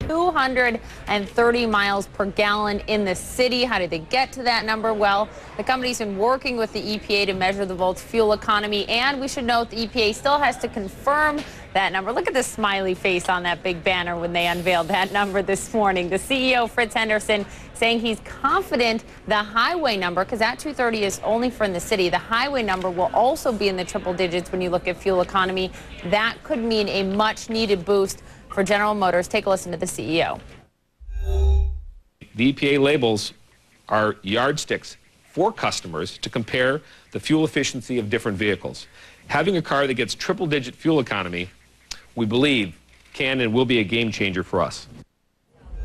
230 miles per gallon in the city. How did they get to that number? Well, the company's been working with the EPA to measure the Volt's fuel economy, and we should note the EPA still has to confirm that number. Look at the smiley face on that big banner when they unveiled that number this morning. The CEO, Fritz Henderson, saying he's confident the highway number, because that 230 is only for in the city, the highway number will also be in the triple digits when you look at fuel economy. That could mean a much needed boost for General Motors. Take a listen to the CEO. The EPA labels are yardsticks for customers to compare the fuel efficiency of different vehicles. Having a car that gets triple-digit fuel economy, we believe, can and will be a game changer for us.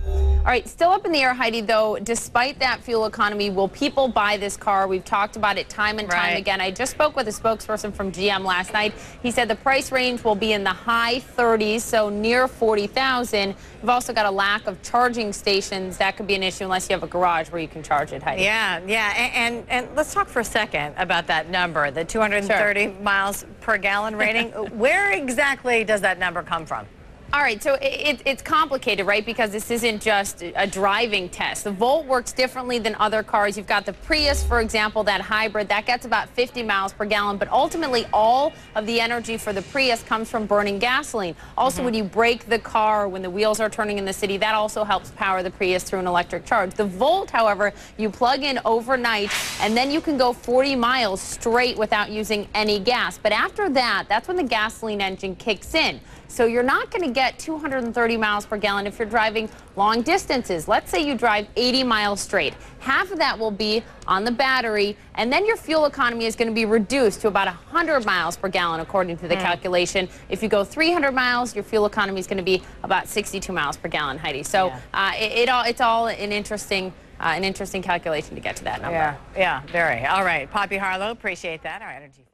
All right, still up in the air, Heidi, though, despite that fuel economy, will people buy this car? We've talked about it time and time again. I just spoke with a spokesperson from GM last night. He said the price range will be in the high 30s, so near 40,000. We've also got a lack of charging stations. That could be an issue unless you have a garage where you can charge it, Heidi. Yeah, and let's talk for a second about that number, the 230 miles per gallon rating. Where exactly does that number come from? All right, so it's complicated, right, because this isn't just a driving test. The Volt works differently than other cars. You've got the Prius, for example, that hybrid, that gets about 50 miles per gallon, but ultimately all of the energy for the Prius comes from burning gasoline. Also, when you brake the car, when the wheels are turning in the city, that also helps power the Prius through an electric charge. The Volt, however, you plug in overnight, and then you can go 40 miles straight without using any gas. But after that, that's when the gasoline engine kicks in. So you're not going to get 230 miles per gallon if you're driving long distances. Let's say you drive 80 miles straight. Half of that will be on the battery, and then your fuel economy is going to be reduced to about 100 miles per gallon, according to the calculation. If you go 300 miles, your fuel economy is going to be about 62 miles per gallon, Heidi. So it's all an interesting calculation to get to that number. Yeah, very. All right, Poppy Harlow, appreciate that. Our energy.